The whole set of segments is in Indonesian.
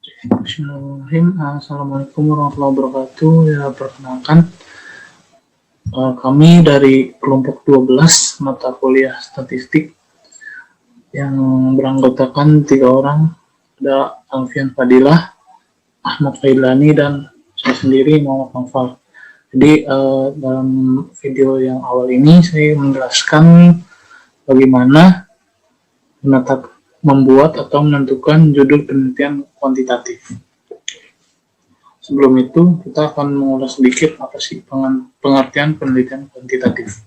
Bismillahirrahmanirrahim. Assalamualaikum warahmatullahi wabarakatuh. Ya, perkenalkan, kami dari kelompok 12 mata kuliah statistik yang beranggotakan 3 orang. Ada Alfian Fadilah, Ahmad Faidlani, dan saya sendiri Muhammad Naufal. Jadi dalam video yang awal ini saya menjelaskan bagaimana membuat atau menentukan judul penelitian kuantitatif. Sebelum itu, kita akan mengulas sedikit apa sih pengertian penelitian kuantitatif.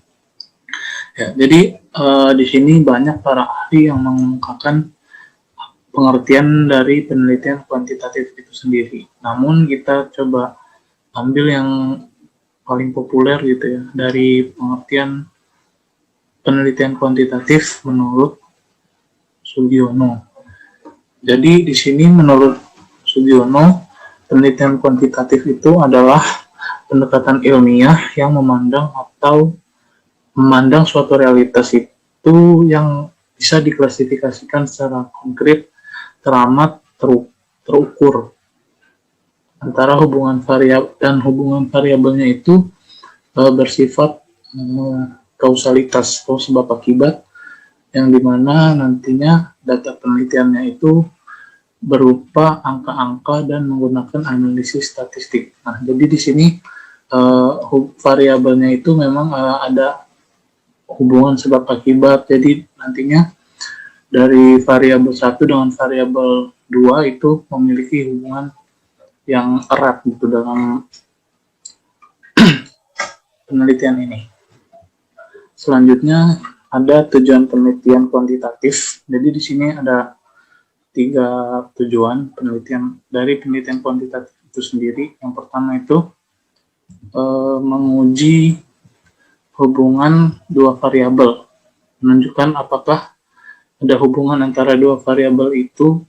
Ya, jadi di sini banyak para ahli yang mengungkapkan pengertian dari penelitian kuantitatif itu sendiri. Namun kita coba ambil yang paling populer gitu ya, dari pengertian penelitian kuantitatif menurut Sugiono. Jadi di sini menurut Sugiono, penelitian kuantitatif itu adalah pendekatan ilmiah yang memandang suatu realitas itu yang bisa diklasifikasikan secara konkret, teramat, terukur. Antara hubungan variabelnya itu bersifat kausalitas atau sebab akibat, yang dimana nantinya data penelitiannya itu berupa angka-angka dan menggunakan analisis statistik. Nah, jadi di sini variabelnya itu memang ada hubungan sebab akibat. Jadi nantinya dari variabel 1 dengan variabel 2 itu memiliki hubungan yang erat gitu dalam penelitian ini. Selanjutnya ada tujuan penelitian kuantitatif. Jadi di sini ada 3 tujuan penelitian dari penelitian kuantitatif itu sendiri. Yang pertama itu menguji hubungan 2 variabel, menunjukkan apakah ada hubungan antara 2 variabel itu.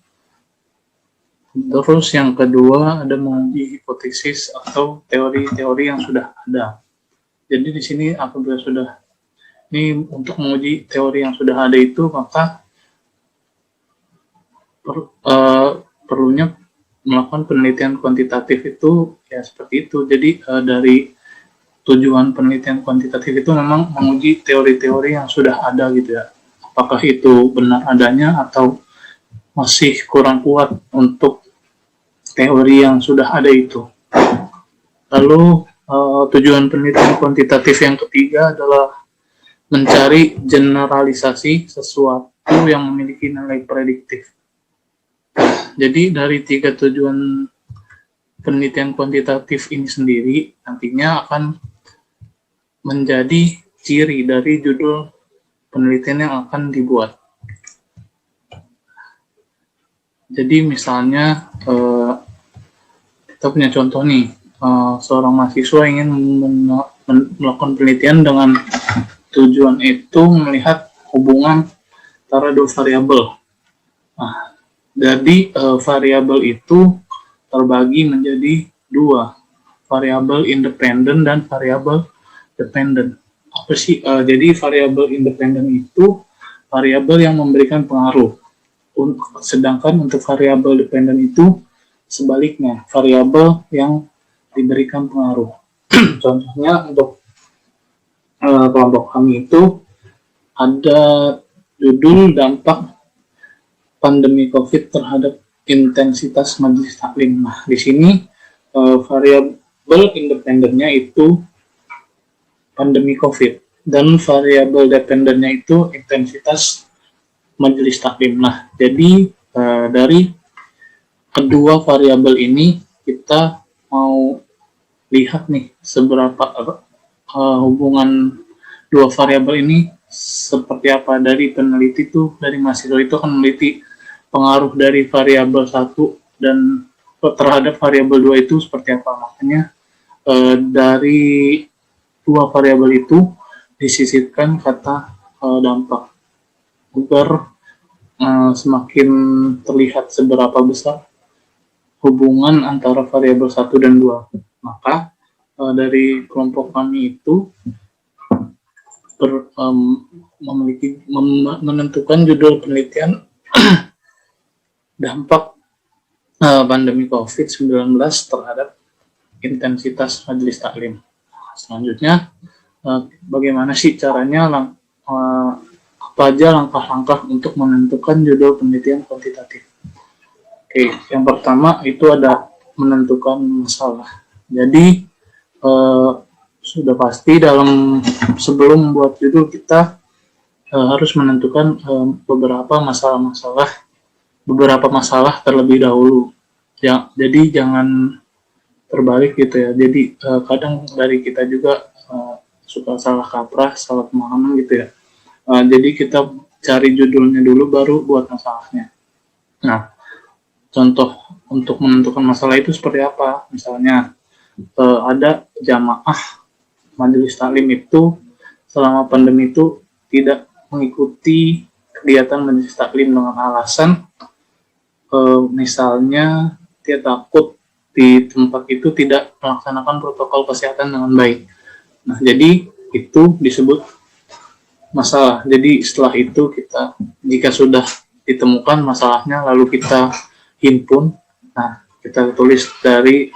Terus yang kedua ada menguji hipotesis atau teori-teori yang sudah ada. Jadi di sini apabila untuk menguji teori yang sudah ada itu, maka perlunya melakukan penelitian kuantitatif itu ya seperti itu. Jadi dari tujuan penelitian kuantitatif itu memang menguji teori-teori yang sudah ada gitu ya. Apakah itu benar adanya atau masih kurang kuat untuk teori yang sudah ada itu. Lalu tujuan penelitian kuantitatif yang ketiga adalah mencari generalisasi sesuatu yang memiliki nilai prediktif. Jadi dari 3 tujuan penelitian kuantitatif ini sendiri nantinya akan menjadi ciri dari judul penelitian yang akan dibuat. Jadi misalnya kita punya contoh nih, seorang mahasiswa ingin melakukan penelitian dengan tujuan itu melihat hubungan antara 2 variabel. Nah, jadi variabel itu terbagi menjadi 2, variabel independen dan variabel dependen. Apa sih? Jadi variabel independen itu variabel yang memberikan pengaruh, sedangkan untuk variabel dependen itu sebaliknya, variabel yang diberikan pengaruh. Contohnya untuk kelompok kami itu ada judul dampak pandemi COVID terhadap intensitas majelis taklim. Nah, di sini variabel independennya itu pandemi COVID dan variabel dependennya itu intensitas majelis taklim. Nah, jadi dari kedua variabel ini kita mau lihat nih seberapa hubungan 2 variabel ini seperti apa. Dari peneliti itu, dari mahasiswa itu akan meneliti pengaruh dari variabel 1 dan terhadap variabel 2 itu seperti apa. Makanya dari 2 variabel itu disisipkan kata dampak agar semakin terlihat seberapa besar hubungan antara variabel 1 dan 2. Maka dari kelompok kami itu menentukan judul penelitian dampak pandemi COVID-19 terhadap intensitas majelis taklim. Selanjutnya, bagaimana sih caranya, apa aja langkah-langkah untuk menentukan judul penelitian kuantitatif. Oke, yang pertama itu ada menentukan masalah. Jadi, sudah pasti sebelum membuat judul kita harus menentukan beberapa masalah terlebih dahulu. Ya, jadi jangan terbalik gitu ya. Jadi kadang dari kita juga suka salah kaprah, salah pemahaman gitu ya. Jadi kita cari judulnya dulu baru buat masalahnya. Nah, contoh untuk menentukan masalah itu seperti apa? Misalnya ada jamaah majelis taklim itu selama pandemi itu tidak mengikuti kegiatan majelis taklim dengan alasan misalnya dia takut di tempat itu tidak melaksanakan protokol kesehatan dengan baik. Nah, jadi itu disebut masalah. Jadi setelah itu jika sudah ditemukan masalahnya lalu kita himpun, nah kita tulis dari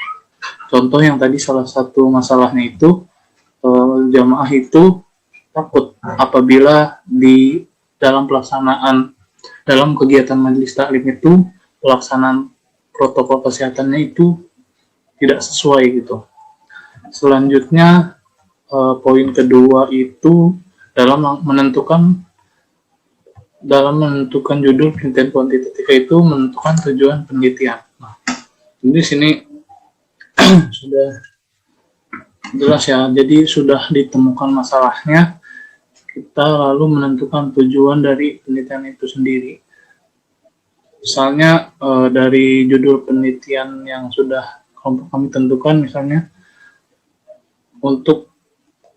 contoh yang tadi salah satu masalahnya itu jamaah itu takut apabila dalam kegiatan majelis taklim itu pelaksanaan protokol kesehatannya itu tidak sesuai gitu. Selanjutnya poin kedua itu dalam menentukan judul penelitian kuantitatif itu menentukan tujuan penelitian. Nah, di sini sudah jelas ya. Jadi sudah ditemukan masalahnya, kita lalu menentukan tujuan dari penelitian itu sendiri. Misalnya dari judul penelitian yang sudah kami tentukan, misalnya untuk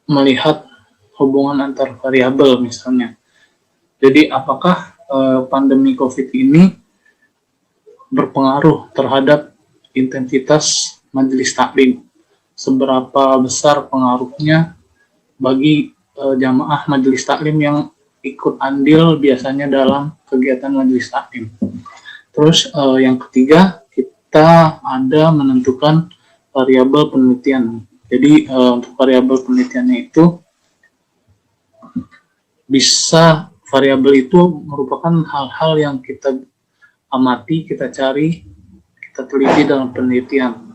melihat hubungan antar variabel misalnya. Jadi apakah pandemi COVID ini berpengaruh terhadap intensitas majelis taklim? Seberapa besar pengaruhnya bagi jamaah majelis taklim yang ikut andil biasanya dalam kegiatan majelis taklim. Terus yang ketiga, kita ada menentukan variabel penelitian. Jadi untuk variabel penelitiannya itu variabel itu merupakan hal-hal yang kita amati, kita cari, kita teliti dalam penelitian.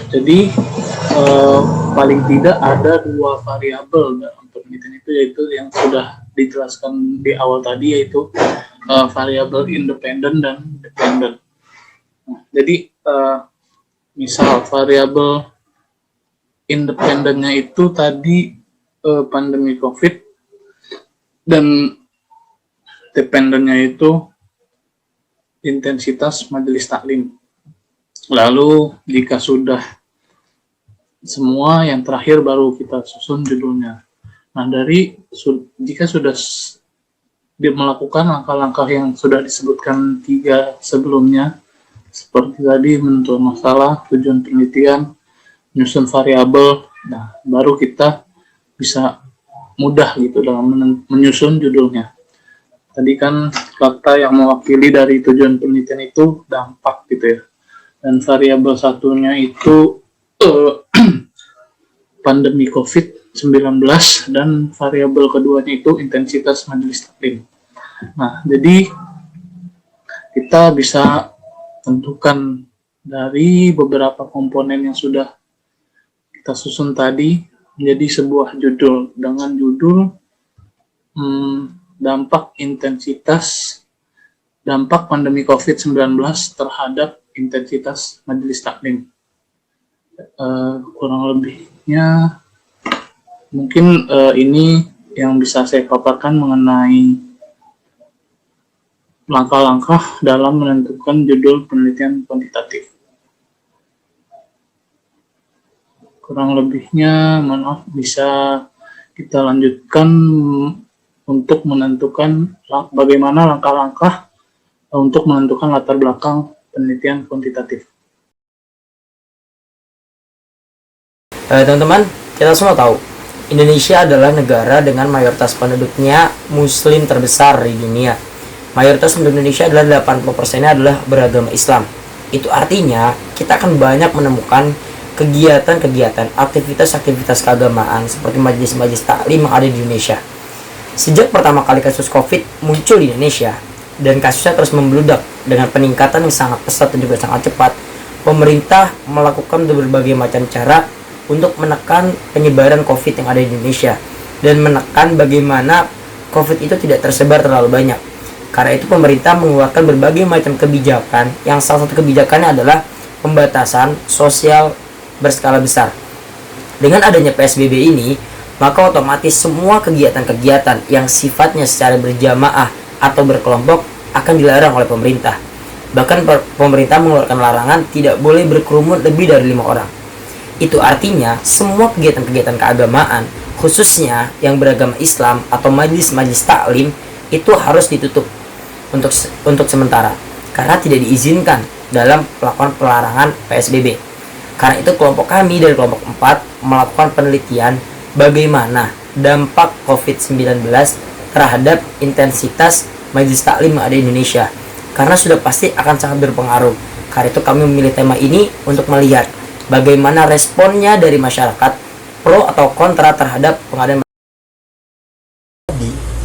Jadi paling tidak ada 2 variabel dalam penelitian itu, yaitu yang sudah dijelaskan di awal tadi, yaitu variabel independen dan dependen. Nah, jadi misal variabel independennya itu tadi pandemi COVID, dan dependennya itu intensitas majelis taklim. Lalu jika sudah semua, yang terakhir baru kita susun judulnya. Nah, jika sudah melakukan langkah-langkah yang sudah disebutkan 3 sebelumnya, seperti tadi menentukan masalah, tujuan penelitian, menyusun variabel, nah baru kita bisa mudah gitu dalam menyusun judulnya. Tadi kan kata yang mewakili dari tujuan penelitian itu dampak gitu ya. Dan variabel satunya itu pandemi COVID-19, dan variabel keduanya itu intensitas majelis taklim. Nah, jadi kita bisa tentukan dari beberapa komponen yang sudah kita susun tadi menjadi sebuah judul dengan judul dampak pandemi COVID-19 terhadap intensitas majelis taklim. Kurang lebihnya mungkin ini yang bisa saya paparkan mengenai langkah-langkah dalam menentukan judul penelitian kuantitatif. Kurang lebihnya, maaf, bisa kita lanjutkan untuk menentukan bagaimana langkah-langkah untuk menentukan latar belakang penelitian kuantitatif. Teman-teman, kita semua tahu Indonesia adalah negara dengan mayoritas penduduknya muslim terbesar di dunia. Mayoritas penduduk Indonesia adalah 80%-nya adalah beragama Islam. Itu artinya kita akan banyak menemukan kegiatan-kegiatan, aktivitas-aktivitas keagamaan seperti majelis-majelis taklim yang ada di Indonesia. Sejak pertama kali kasus COVID muncul di Indonesia dan kasusnya terus membludak dengan peningkatan yang sangat pesat dan juga sangat cepat, pemerintah melakukan berbagai macam cara untuk menekan penyebaran COVID yang ada di Indonesia dan menekan bagaimana COVID itu tidak tersebar terlalu banyak. Karena itu pemerintah mengeluarkan berbagai macam kebijakan, yang salah satu kebijakannya adalah pembatasan sosial berskala besar. Dengan adanya PSBB ini, maka otomatis semua kegiatan-kegiatan yang sifatnya secara berjamaah atau berkelompok akan dilarang oleh pemerintah. Bahkan pemerintah mengeluarkan larangan tidak boleh berkerumun lebih dari 5 orang. Itu artinya semua kegiatan-kegiatan keagamaan, khususnya yang beragama Islam atau majelis-majelis taklim, itu harus ditutup untuk sementara karena tidak diizinkan dalam melakukan pelarangan PSBB. Karena itu kelompok kami dari kelompok 4 melakukan penelitian bagaimana dampak COVID-19 terhadap intensitas majelis taklim yang ada di Indonesia, karena sudah pasti akan sangat berpengaruh. Karena itu kami memilih tema ini untuk melihat bagaimana responnya dari masyarakat pro atau kontra terhadap pengadaan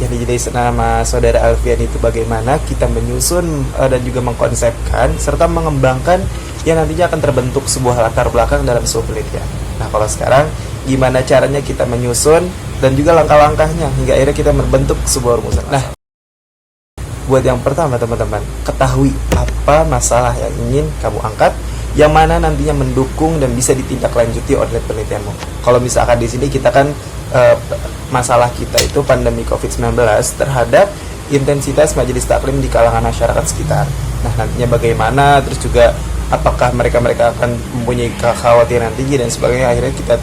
yang dijelasin sama saudara Alfian itu, bagaimana kita menyusun dan juga mengkonsepkan serta mengembangkan yang nantinya akan terbentuk sebuah latar belakang dalam sebuah penelitian. Nah, kalau sekarang gimana caranya kita menyusun dan juga langkah-langkahnya hingga akhirnya kita membentuk sebuah rumusan. Nah, buat yang pertama teman-teman, ketahui apa masalah yang ingin kamu angkat, yang mana nantinya mendukung dan bisa ditindaklanjuti oleh penelitianmu. Kalau misalkan di sini kita kan masalah kita itu pandemi COVID-19 terhadap intensitas majelis taklim di kalangan masyarakat sekitar. Nah, nantinya bagaimana, terus juga apakah mereka akan mempunyai kekhawatiran tinggi dan sebagainya, akhirnya kita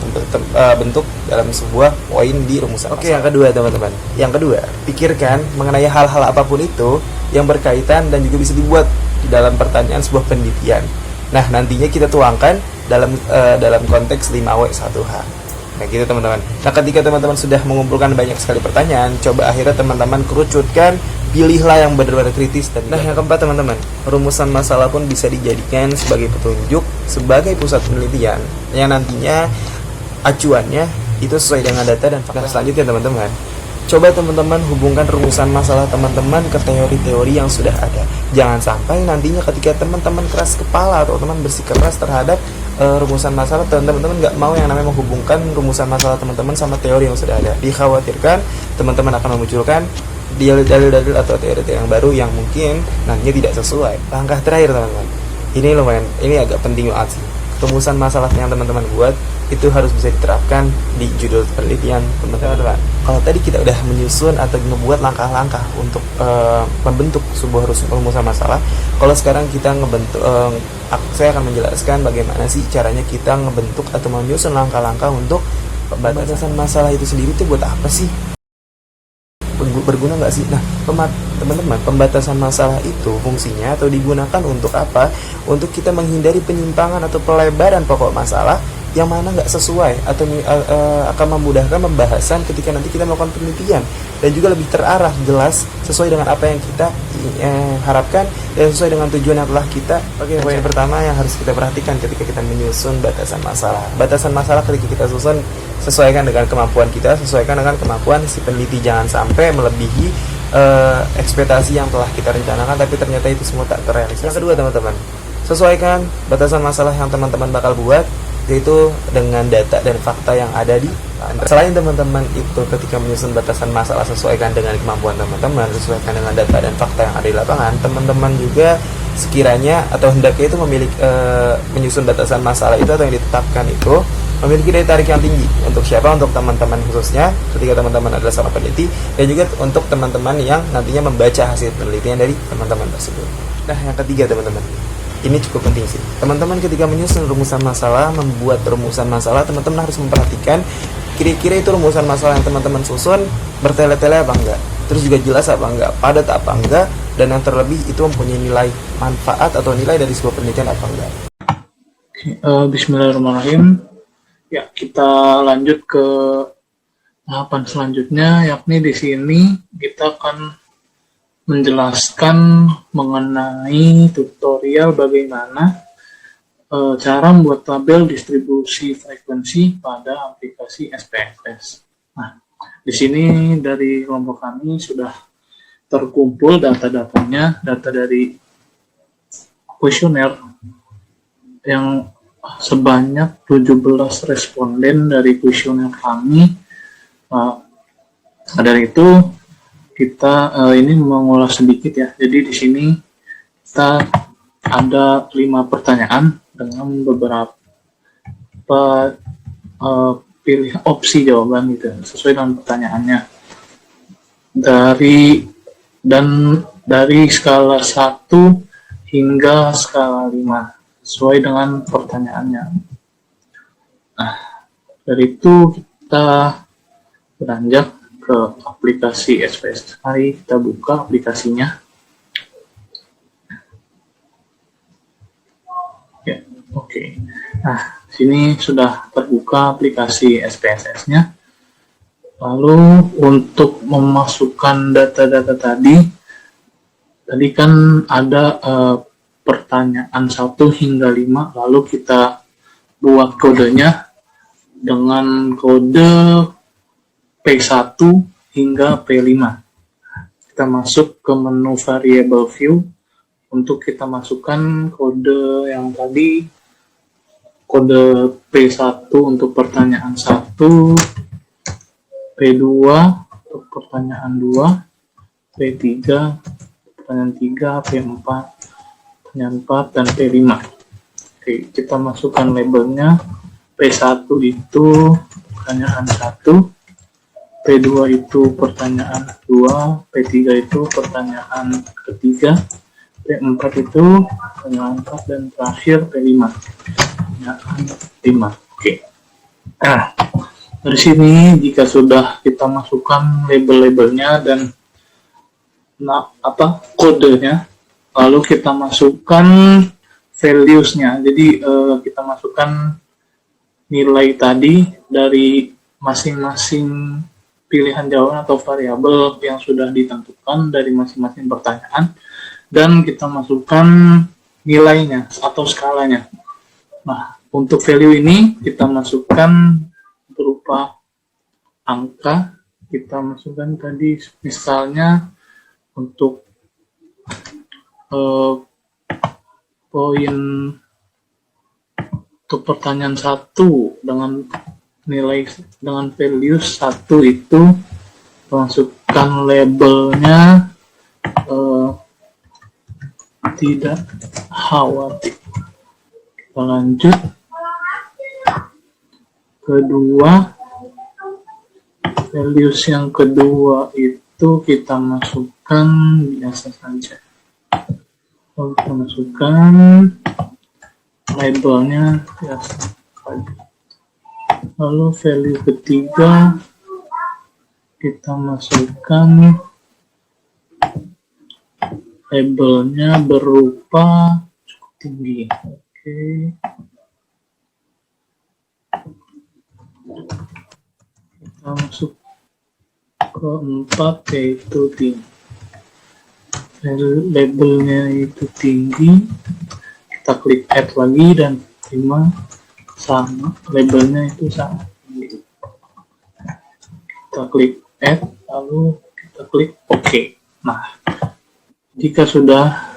bentuk dalam sebuah poin di rumusan. Oke, yang kedua teman-teman. Yang kedua, pikirkan mengenai hal-hal apapun itu yang berkaitan dan juga bisa dibuat di dalam pertanyaan sebuah penelitian. Nah, nantinya kita tuangkan dalam konteks 5W1H. Nah, gitu teman-teman. Nah, ketika teman-teman sudah mengumpulkan banyak sekali pertanyaan, coba akhirnya teman-teman kerucutkan, pilihlah yang benar-benar kritis. Nah, yang keempat teman-teman, rumusan masalah pun bisa dijadikan sebagai petunjuk, sebagai pusat penelitian, yang nantinya acuannya itu sesuai dengan data dan fakta. Selanjutnya teman-teman, coba teman-teman hubungkan rumusan masalah teman-teman ke teori-teori yang sudah ada. Jangan sampai nantinya ketika teman-teman keras kepala atau teman bersikeras terhadap rumusan masalah, teman-teman nggak mau yang namanya menghubungkan rumusan masalah teman-teman sama teori yang sudah ada. Dikhawatirkan teman-teman akan memunculkan dalil-dalil atau teori-teori yang baru yang mungkin nantinya tidak sesuai. Langkah terakhir teman-teman, ini agak penting banget sih. Rumusan masalah yang teman-teman buat itu harus bisa diterapkan di judul penelitian teman-teman. Kalau tadi kita udah menyusun atau membuat langkah-langkah untuk membentuk sebuah rumusan masalah, kalau sekarang kita saya akan menjelaskan bagaimana sih caranya kita ngebentuk atau menyusun langkah-langkah untuk pembatasan masalah itu sendiri. Itu buat apa sih? Berguna nggak sih? Nah, teman-teman, pembatasan masalah itu fungsinya atau digunakan untuk apa? Untuk kita menghindari penyimpangan atau pelebaran pokok masalah yang mana nggak sesuai atau akan memudahkan pembahasan ketika nanti kita melakukan penelitian, dan juga lebih terarah, jelas, sesuai dengan apa yang kita harapkan dan sesuai dengan tujuan yang telah kita. Oke, poin pertama yang harus kita perhatikan ketika kita menyusun batasan masalah. Batasan masalah ketika kita susun, sesuaikan dengan kemampuan kita, sesuaikan dengan kemampuan si peneliti. Jangan sampai melebihi ekspektasi yang telah kita rencanakan tapi ternyata itu semua tak terrealisasi. Yang kedua teman-teman, sesuaikan batasan masalah yang teman-teman bakal buat, yaitu dengan data dan fakta yang ada di. Selain teman-teman itu ketika menyusun batasan masalah, sesuaikan dengan kemampuan teman-teman, sesuaikan dengan data dan fakta yang ada di lapangan. Teman-teman juga sekiranya atau hendaknya itu memiliki menyusun batasan masalah itu atau yang ditetapkan itu memiliki daya tarik yang tinggi. Untuk siapa? Untuk teman-teman khususnya ketika teman-teman adalah seorang peneliti, dan juga untuk teman-teman yang nantinya membaca hasil penelitian dari teman-teman tersebut. Nah, yang ketiga teman-teman, ini cukup penting sih. Teman-teman ketika menyusun rumusan masalah, membuat rumusan masalah, teman-teman harus memperhatikan kira-kira itu rumusan masalah yang teman-teman susun bertele-tele apa enggak, terus juga jelas apa enggak, padat apa enggak, dan yang terlebih itu mempunyai nilai manfaat atau nilai dari sebuah penelitian apa enggak. Bismillahirrahmanirrahim. Ya, kita lanjut ke tahapan selanjutnya, yakni di sini kita akan menjelaskan mengenai tutorial bagaimana cara membuat tabel distribusi frekuensi pada aplikasi SPSS. Nah, di sini dari kelompok kami sudah terkumpul data-datanya, data dari kuesioner yang sebanyak 17 responden dari kuesioner kami. Dari itu kita ini mengulas sedikit ya. Jadi di sini kita ada 5 pertanyaan dengan beberapa pilih opsi jawaban gitu sesuai dengan pertanyaannya. Dari skala 1 hingga skala 5 sesuai dengan pertanyaannya. Nah, dari itu kita beranjak ke aplikasi SPS. Mari kita buka aplikasinya. Ya, oke. Nah, sini sudah terbuka aplikasi SPSS-nya. Lalu untuk memasukkan data-data tadi kan ada pertanyaan 1 hingga 5, lalu kita buat kodenya dengan kode P1 hingga P5. Kita masuk ke menu variable view untuk kita masukkan kode yang tadi, kode P1 untuk pertanyaan 1, P2 untuk pertanyaan 2, P3 pertanyaan 3, P4 pertanyaan 4, dan P5. Oke, kita masukkan labelnya. P1 itu pertanyaan 1, P2 itu pertanyaan 2, P3 itu pertanyaan ketiga, P4 itu pertanyaan 4, dan terakhir P5 pertanyaan 5. Oke. Nah, dari sini jika sudah kita masukkan label-labelnya dan kodenya, lalu kita masukkan values-nya. Jadi kita masukkan nilai tadi dari masing-masing pilihan jawaban atau variabel yang sudah ditentukan dari masing-masing pertanyaan, dan kita masukkan nilainya atau skalanya. Nah, untuk value ini kita masukkan berupa angka. Kita masukkan tadi misalnya untuk poin untuk pertanyaan 1 dengan nilai dengan value 1 itu masukkan labelnya tidak khawatir. Kita lanjut. Kedua, values yang kedua itu kita masukkan biasa saja. Kita masukkan labelnya biasa saja. Lalu value ketiga kita masukkan labelnya berupa cukup tinggi. Oke. Kita masuk keempat yaitu tinggi. Labelnya itu tinggi. Kita klik add lagi dan terima sama, labelnya itu sama. Kita klik add, lalu kita klik OK. Nah, jika sudah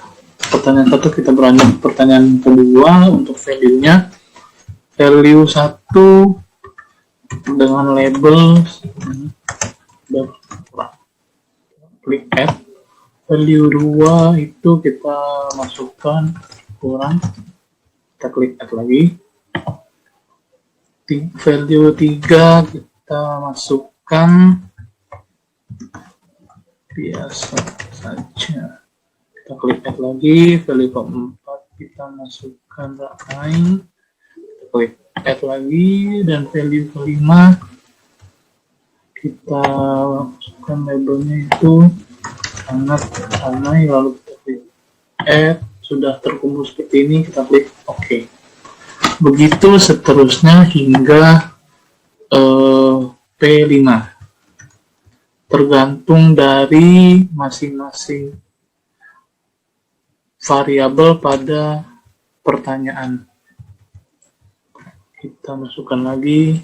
pertanyaan 1, kita beranjak pertanyaan kedua untuk value-nya. Value 1 dengan label berkurang. Klik add. Value 2 itu kita masukkan kurang. Kita klik add lagi. Value 3 kita masukkan biasa saja. Kita klik add lagi. Value keempat kita masukkan ramai. Kita klik add lagi, dan value kelima kita masukkan labelnya itu sangat ramai, lalu kita klik add. Sudah terkumpul seperti ini, kita klik OK. Begitu seterusnya hingga P5. tergantung dari masing-masing variabel pada pertanyaan. Kita masukkan lagi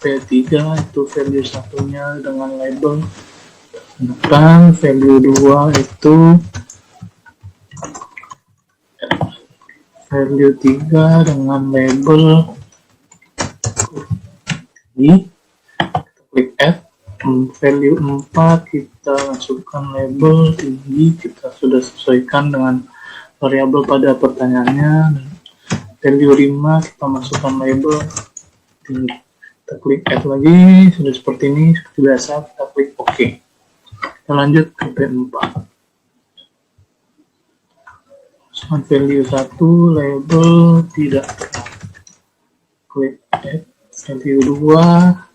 P3 itu value satunya dengan label, sedangkan value 2 itu value 3 dengan label ini. Kita klik add. Value 4 kita masukkan label tinggi, kita sudah sesuaikan dengan variabel pada pertanyaannya. Value 5 kita masukkan label tinggi, kita klik add lagi. Sudah seperti ini, seperti biasa kita klik OK. Kita lanjut ke P4. Masukkan value 1, label tidak terang, klik add. Value 2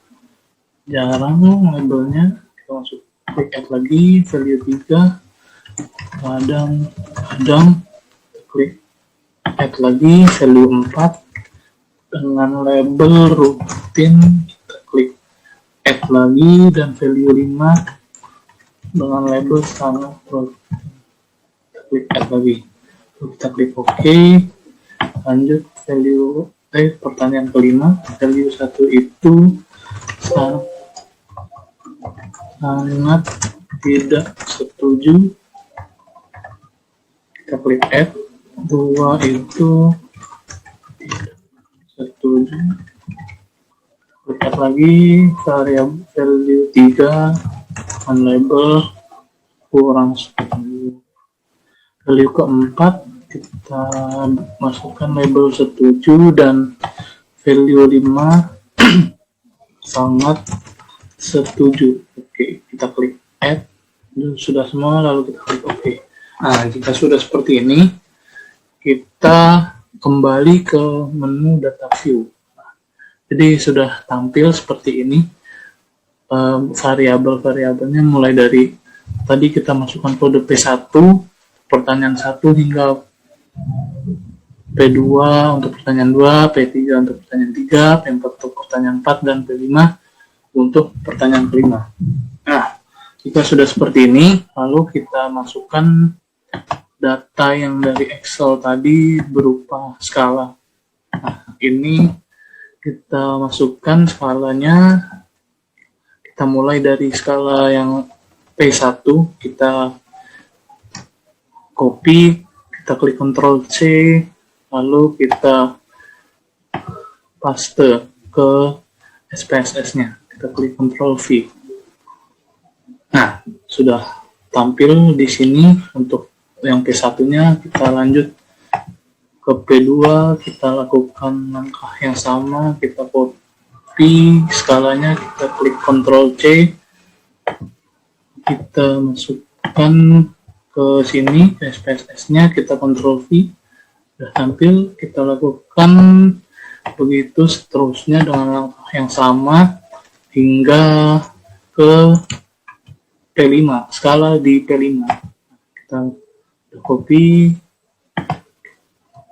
jarang labelnya, kita masuk klik add lagi. Value 3 kadang klik add lagi. Value 4 dengan label rutin, kita klik add lagi. Dan value 5 dengan label sangat rutin, kita klik add lagi. Lalu kita klik OK. Lanjut value pertanyaan kelima, value 1 itu sangat tidak setuju, kita klik add. 2 itu tidak setuju, klik add lagi. Variabel value 3 dengan label kurang setuju. Value keempat kita masukkan label setuju, dan value 5 sangat setuju. Oke, kita klik add. Sudah semua, lalu kita klik OK. Nah, jika sudah seperti ini, kita kembali ke menu data view. Jadi sudah tampil seperti ini. Variabel-variabelnya mulai dari tadi kita masukkan kode P1, pertanyaan 1 hingga P2 untuk pertanyaan 2, P3 untuk pertanyaan 3, P4 untuk pertanyaan 4, dan P5 untuk pertanyaan kelima. Nah, jika sudah seperti ini, lalu kita masukkan data yang dari Excel tadi berupa skala. Nah, ini kita masukkan skalanya. Kita mulai dari skala yang P1, kita copy, kita klik Ctrl C, lalu kita paste ke SPSS-nya. Kita klik Ctrl V. Nah, sudah tampil di sini untuk yang P1-nya. Kita lanjut ke P2, kita lakukan langkah yang sama, kita copy skalanya, kita klik Ctrl C, kita masukkan ke sini, ke SPSS-nya, kita Ctrl V, sudah tampil. Kita lakukan begitu seterusnya dengan langkah yang sama hingga ke P5, skala di P5. Kita copy,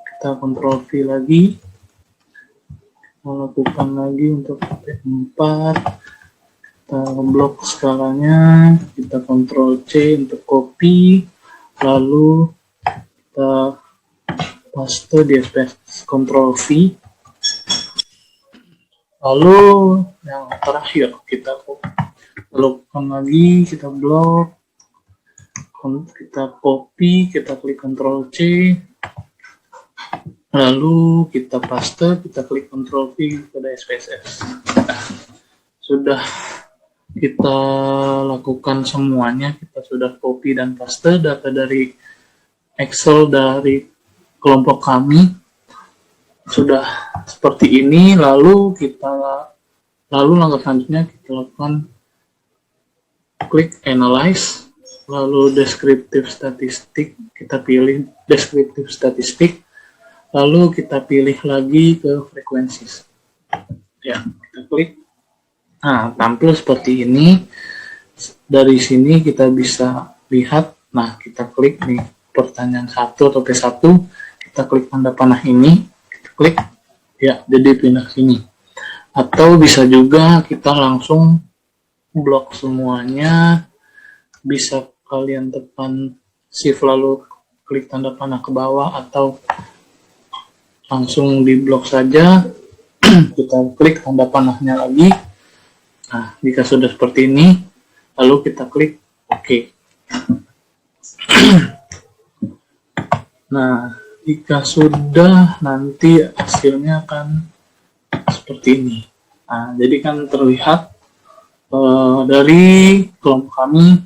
kita Ctrl V lagi, kita lakukan lagi untuk P4, kita blok skalanya, kita Ctrl C untuk copy, lalu kita paste di SPSS, Ctrl V. Lalu yang terakhir kita lakukan lagi, kita blok, kita copy, kita klik Ctrl C, lalu kita paste, kita klik Ctrl V pada SPSS. Nah, sudah kita lakukan semuanya, kita sudah copy dan paste data dari Excel dari kelompok kami sudah seperti ini. Lalu langkah selanjutnya kita lakukan klik Analyze, lalu Descriptive Statistic, kita pilih Descriptive Statistic, lalu kita pilih lagi ke Frequencies. Ya, kita klik. Nah, tampil seperti ini. Dari sini kita bisa lihat. Nah, kita klik nih pertanyaan 1 atau P1, kita klik tanda panah ini, kita klik, ya, jadi pindah sini. Atau bisa juga kita langsung blok semuanya, bisa kalian tekan shift lalu klik tanda panah ke bawah atau langsung di blok saja. Kita klik tanda panahnya lagi. Nah, jika sudah seperti ini, lalu kita klik OK. Nah, jika sudah, nanti hasilnya akan seperti ini. Nah, jadi kan terlihat dari kelompok kami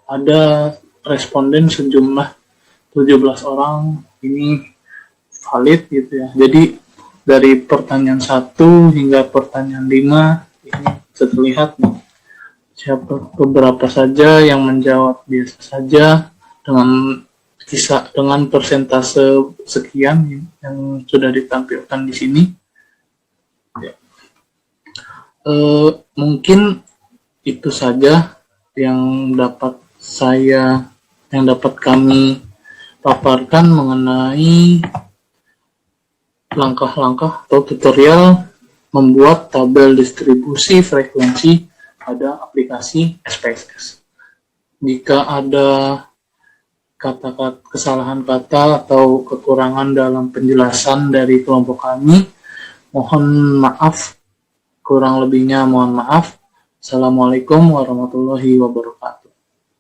ada responden sejumlah 17 orang ini valid gitu ya. Jadi dari pertanyaan 1 hingga pertanyaan 5 ini terlihat nih, siapa beberapa saja yang menjawab biasa saja dengan persentase sekian yang sudah ditampilkan di sini. Ya. Mungkin itu saja yang dapat kami paparkan mengenai langkah-langkah atau tutorial membuat tabel distribusi frekuensi pada aplikasi SPSS. Jika ada kesalahan kata atau kekurangan dalam penjelasan dari kelompok kami, mohon maaf, kurang lebihnya mohon maaf. Assalamualaikum warahmatullahi wabarakatuh.